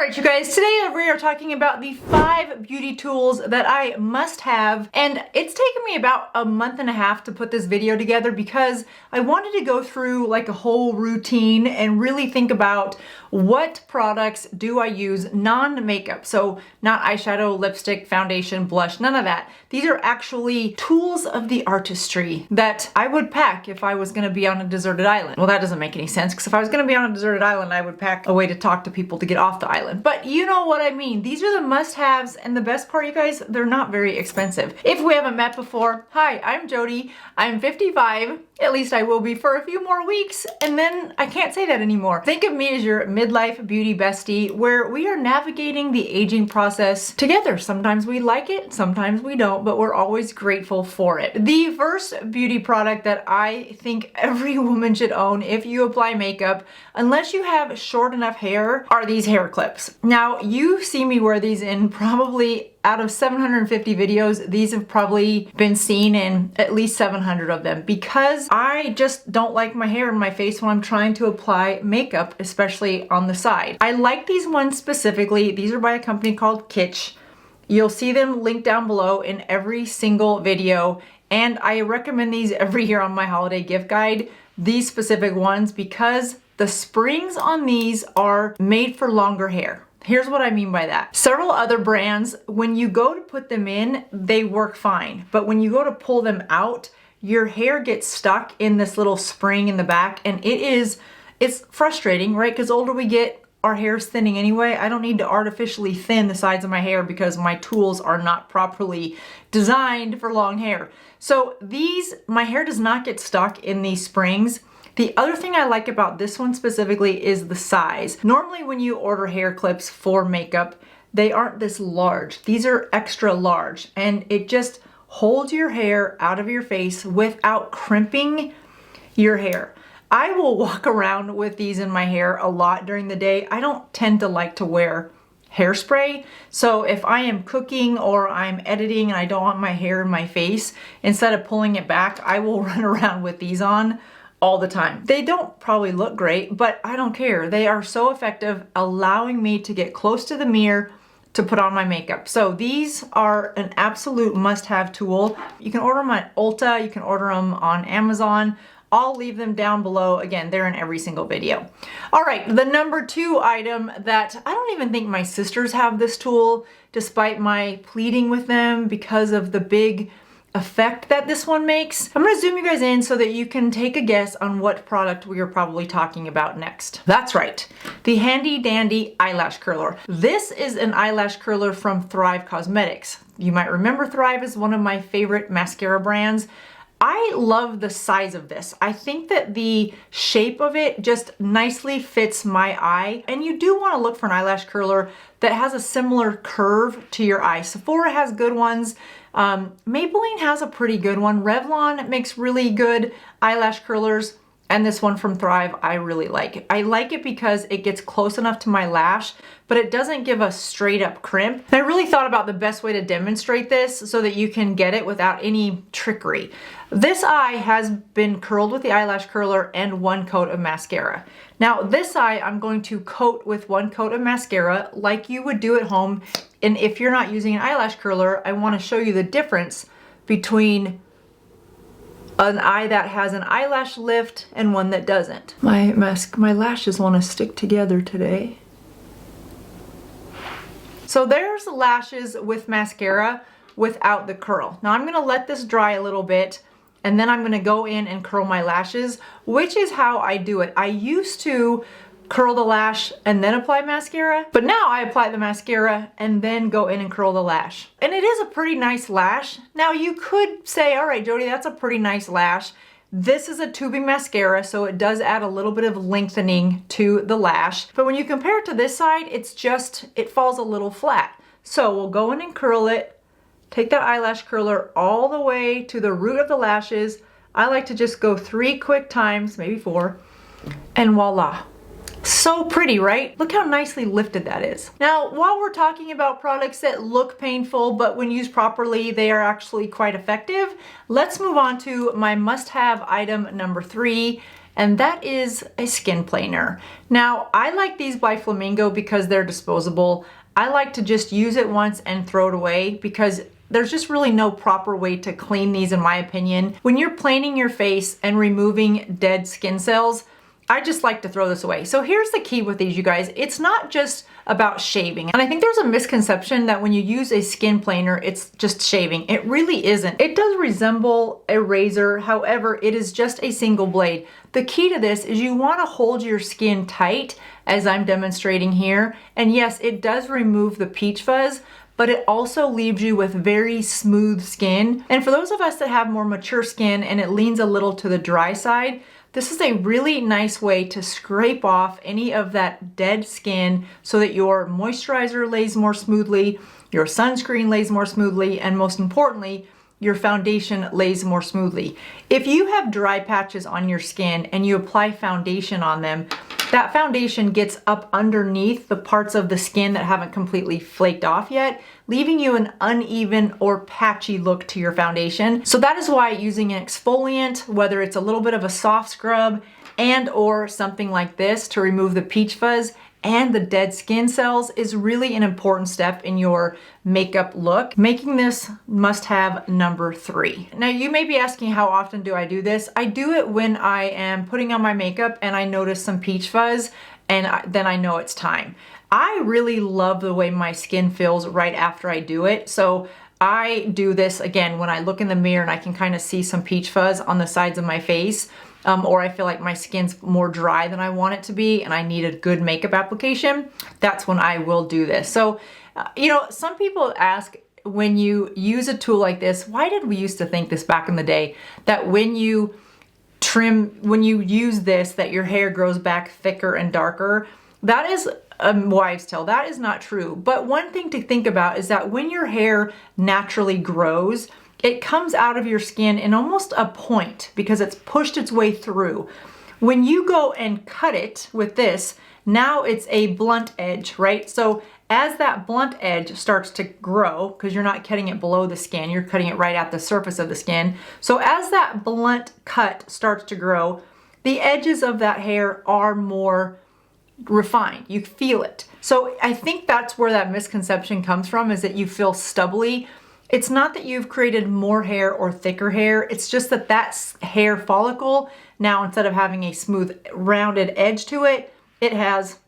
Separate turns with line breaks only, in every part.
Alright you guys, today we are talking about the 5 beauty tools that I must have, and it's taken me about a month and a half to put this video together because I wanted to go through like a whole routine and really think about what products do I use non-makeup. So not eyeshadow, lipstick, foundation, blush, none of that. These are actually tools of the artistry that I would pack if I was going to be on a deserted island. Well, that doesn't make any sense because if I was going to be on a deserted island, I would pack a way to talk to people to get off the island. But you know what I mean. These are the must-haves, and the best part, you guys, they're not very expensive. If we haven't met before, hi, I'm Jody. I'm 55. At least I will be for a few more weeks, and then I can't say that anymore. Think of me as your midlife beauty bestie, where we are navigating the aging process together. Sometimes we like it, sometimes we don't, but we're always grateful for it. The first beauty product that I think every woman should own if you apply makeup, unless you have short enough hair, are these hair clips. Now, you see me wear these in probably out of 750 videos, these have probably been seen in at least 700 of them because I just don't like my hair in my face when I'm trying to apply makeup, especially on the side. I like these ones specifically. These are by a company called kit.sch. You'll see them linked down below in every single video, and I recommend these every year on my holiday gift guide, these specific ones, because the springs on these are made for longer hair. Here's what I mean by that. Several other brands, when you go to put them in, they work fine. But when you go to pull them out, your hair gets stuck in this little spring in the back, and it's frustrating, right? Because the older we get, our hair's thinning anyway. I don't need to artificially thin the sides of my hair because my tools are not properly designed for long hair. So my hair does not get stuck in these springs. The other thing I like about this one specifically is the size. Normally when you order hair clips for makeup, they aren't this large. These are extra large, and it just holds your hair out of your face without crimping your hair. I will walk around with these in my hair a lot during the day. I don't tend to like to wear hairspray. So if I am cooking or I'm editing and I don't want my hair in my face, instead of pulling it back, I will run around with these on all the time. They don't probably look great, but I don't care. They are so effective, allowing me to get close to the mirror to put on my makeup. So these are an absolute must-have tool. You can order them at Ulta, you can order them on Amazon. I'll leave them down below. Again, they're in every single video. All right, the number 2 item that I don't even think my sisters have this tool, despite my pleading with them because of the big effect that this one makes. I'm gonna zoom you guys in so that you can take a guess on what product we are probably talking about next. That's right, the handy dandy eyelash curler. This is an eyelash curler from Thrive Cosmetics. You might remember Thrive is one of my favorite mascara brands. I love the size of this. I think that the shape of it just nicely fits my eye, and you do want to look for an eyelash curler that has a similar curve to your eye. Sephora has good ones. Maybelline has a pretty good one. Revlon makes really good eyelash curlers. And this one from Thrive, I really like it. I like it because it gets close enough to my lash, but it doesn't give a straight up crimp. And I really thought about the best way to demonstrate this so that you can get it without any trickery. This eye has been curled with the eyelash curler and 1 coat of mascara. Now this eye I'm going to coat with 1 coat of mascara like you would do at home. And if you're not using an eyelash curler, I want to show you the difference between an eye that has an eyelash lift and one that doesn't. My lashes want to stick together today. So there's lashes with mascara without the curl. Now I'm gonna let this dry a little bit, and then I'm gonna go in and curl my lashes, which is how I do it. I used to curl the lash and then apply mascara, but now I apply the mascara and then go in and curl the lash. And it is a pretty nice lash. Now you could say, all right, Jody, that's a pretty nice lash. This is a tubing mascara, so it does add a little bit of lengthening to the lash. But when you compare it to this side, it falls a little flat. So we'll go in and curl it, take that eyelash curler all the way to the root of the lashes. I like to just go 3 quick times, maybe 4, and voila. So pretty, right? Look how nicely lifted that is. Now, while we're talking about products that look painful, but when used properly, they are actually quite effective, let's move on to my must-have item number 3, and that is a skin planer. Now, I like these by Flamingo because they're disposable. I like to just use it once and throw it away because there's just really no proper way to clean these in my opinion. When you're planing your face and removing dead skin cells, I just like to throw this away. So here's the key with these, you guys. It's not just about shaving. And I think there's a misconception that when you use a skin planer, it's just shaving. It really isn't. It does resemble a razor. However, it is just a single blade. The key to this is you want to hold your skin tight, as I'm demonstrating here. And yes, it does remove the peach fuzz, but it also leaves you with very smooth skin. And for those of us that have more mature skin and it leans a little to the dry side, this is a really nice way to scrape off any of that dead skin so that your moisturizer lays more smoothly, your sunscreen lays more smoothly, and most importantly, your foundation lays more smoothly. If you have dry patches on your skin and you apply foundation on them, that foundation gets up underneath the parts of the skin that haven't completely flaked off yet, leaving you an uneven or patchy look to your foundation. So that is why using an exfoliant, whether it's a little bit of a soft scrub and or something like this to remove the peach fuzz and the dead skin cells, is really an important step in your makeup look, making this must-have number 3. Now you may be asking, how often do I do this? I do it when I am putting on my makeup and I notice some peach fuzz, and then I know it's time. I really love the way my skin feels right after I do it. So I do this again when I look in the mirror and I can kind of see some peach fuzz on the sides of my face. Or I feel like my skin's more dry than I want it to be and I need a good makeup application, that's when I will do this. So, you know, some people ask, when you use a tool like this, why did we used to think this back in the day, that when you use this, that your hair grows back thicker and darker? That is a wives' tale. That is not true. But one thing to think about is that when your hair naturally grows, it comes out of your skin in almost a point because it's pushed its way through. When you go and cut it with this, now it's a blunt edge, right? So as that blunt edge starts to grow, because you're not cutting it below the skin, you're cutting it right at the surface of the skin. So as that blunt cut starts to grow, the edges of that hair are more refined. You feel it. So I think that's where that misconception comes from, is that you feel stubbly. It's not that you've created more hair or thicker hair. It's just that hair follicle, now instead of having a smooth rounded edge to it, it has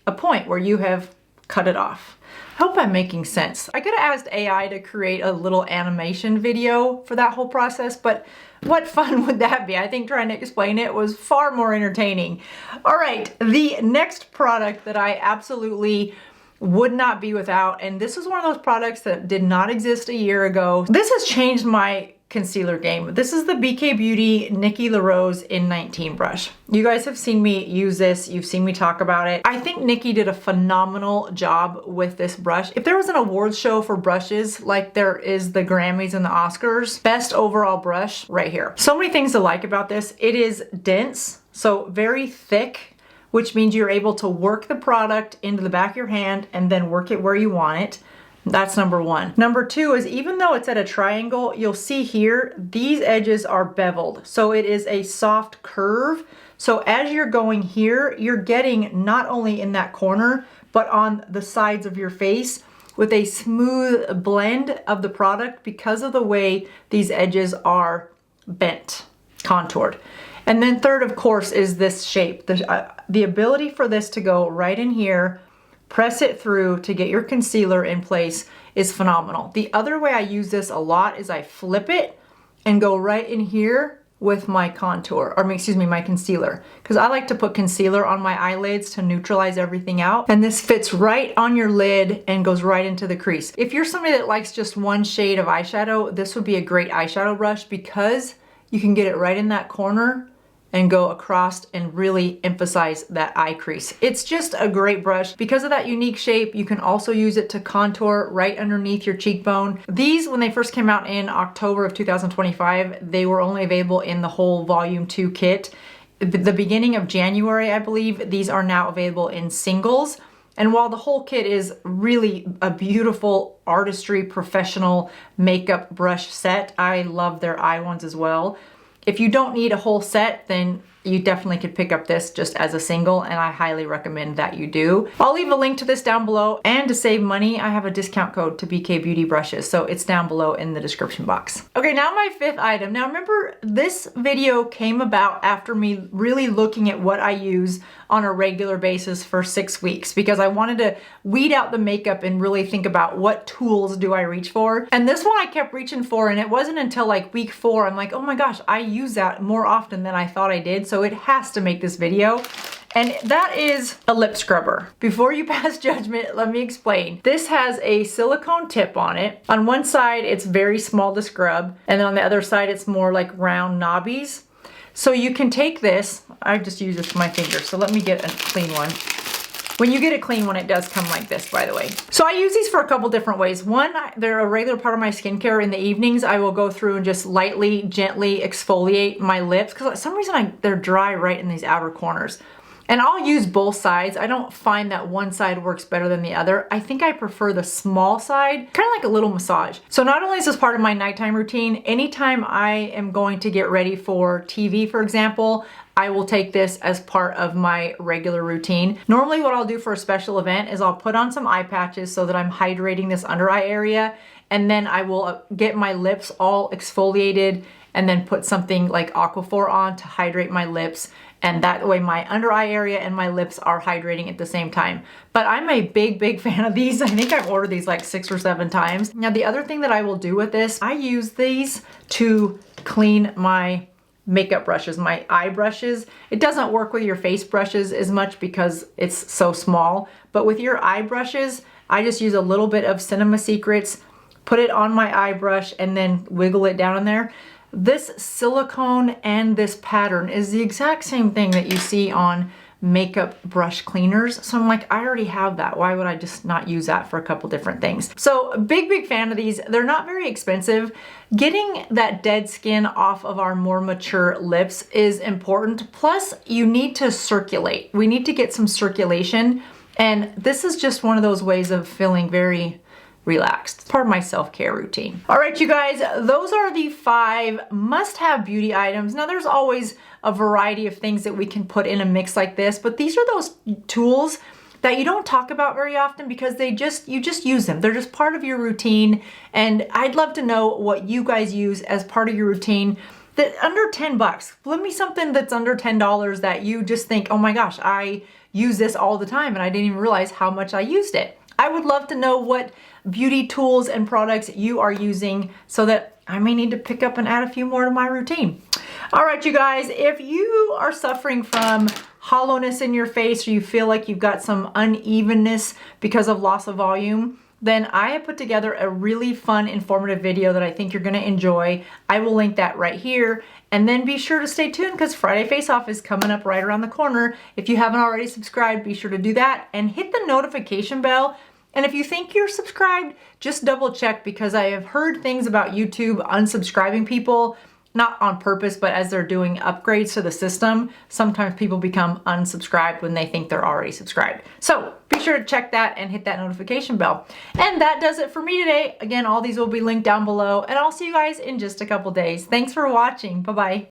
a point where you have cut it off. I hope I'm making sense. I could have asked AI to create a little animation video for that whole process, but what fun would that be? I think trying to explain it was far more entertaining. All right, the next product that I absolutely would not be without, and this is one of those products that did not exist a year ago. This has changed my concealer game. This is the BK Beauty Nikki LaRose N19 brush. You guys have seen me use this. You've seen me talk about it. I think Nikki did a phenomenal job with this brush. If there was an awards show for brushes, like there is the Grammys and the Oscars, best overall brush right here. So many things to like about this. It is dense, so very thick, which means you're able to work the product into the back of your hand and then work it where you want it. That's number 1. Number 2 is, even though it's at a triangle, you'll see here, these edges are beveled. So it is a soft curve. So as you're going here, you're getting not only in that corner, but on the sides of your face with a smooth blend of the product because of the way these edges are bent, contoured. And then third, of course, is this shape. The ability for this to go right in here, press it through to get your concealer in place is phenomenal. The other way I use this a lot is I flip it and go right in here with my contour, or excuse me, my concealer. Because I like to put concealer on my eyelids to neutralize everything out. And this fits right on your lid and goes right into the crease. If you're somebody that likes just one shade of eyeshadow, this would be a great eyeshadow brush because you can get it right in that corner and go across and really emphasize that eye crease. It's just a great brush. Because of that unique shape, you can also use it to contour right underneath your cheekbone. These, when they first came out in October of 2025, they were only available in the whole Volume 2 kit. The beginning of January, I believe, these are now available in singles. And while the whole kit is really a beautiful artistry, professional makeup brush set, I love their eye ones as well. If you don't need a whole set, then you definitely could pick up this just as a single, and I highly recommend that you do. I'll leave a link to this down below, and to save money, I have a discount code to BK Beauty brushes, so it's down below in the description box. Okay, now my fifth item. Now remember, this video came about after me really looking at what I use on a regular basis for 6 weeks, because I wanted to weed out the makeup and really think about what tools do I reach for. And this one I kept reaching for, and it wasn't until like week 4, I'm like, oh my gosh, I use that more often than I thought I did, so it has to make this video. And that is a lip scrubber. Before you pass judgment, let me explain. This has a silicone tip on it. On one side, it's very small to scrub, and then on the other side, it's more like round knobbies. So you can take this, I just use this with my finger, so let me get a clean one. When you get a clean one, it does come like this, by the way. So I use these for a couple different ways. One, they're a regular part of my skincare. In the evenings, I will go through and just lightly, gently exfoliate my lips, because for some reason they're dry right in these outer corners. And I'll use both sides. I don't find that one side works better than the other. I think I prefer the small side, kind of like a little massage. So not only is this part of my nighttime routine, anytime I am going to get ready for TV, for example, I will take this as part of my regular routine. Normally what I'll do for a special event is I'll put on some eye patches so that I'm hydrating this under eye area, and then I will get my lips all exfoliated and then put something like Aquaphor on to hydrate my lips. And that way my under eye area and my lips are hydrating at the same time. But I'm a big fan of these. I think I've ordered these like 6 or 7 times. Now the other thing that I will do with this, I use these to clean my makeup brushes, my eye brushes. It doesn't work with your face brushes as much because it's so small. But with your eye brushes, I just use a little bit of Cinema Secrets, put it on my eye brush, and then wiggle it down in there. This silicone and this pattern is the exact same thing that you see on makeup brush cleaners. So I'm like, I already have that. Why would I just not use that for a couple different things? So big fan of these. They're not very expensive. Getting that dead skin off of our more mature lips is important. Plus you need to circulate. We need to get some circulation. And this is just one of those ways of feeling very relaxed. It's part of my self-care routine. All right, you guys, those are the 5 must-have beauty items. Now there's always a variety of things that we can put in a mix like this, but these are those tools that you don't talk about very often because you just use them. They're just part of your routine. And I'd love to know what you guys use as part of your routine. That under 10 bucks, flip me something that's under $10 that you just think, oh my gosh, I use this all the time and I didn't even realize how much I used it. I would love to know what beauty tools and products you are using so that I may need to pick up and add a few more to my routine. All right, you guys, if you are suffering from hollowness in your face or you feel like you've got some unevenness because of loss of volume, then I have put together a really fun, informative video that I think you're gonna enjoy. I will link that right here. And then be sure to stay tuned because Friday Face Off is coming up right around the corner. If you haven't already subscribed, be sure to do that and hit the notification bell. And if you think you're subscribed, just double check because I have heard things about YouTube unsubscribing people, not on purpose, but as they're doing upgrades to the system, sometimes people become unsubscribed when they think they're already subscribed. So be sure to check that and hit that notification bell. And that does it for me today. Again, all these will be linked down below, and I'll see you guys in just a couple days. Thanks for watching. Bye-bye.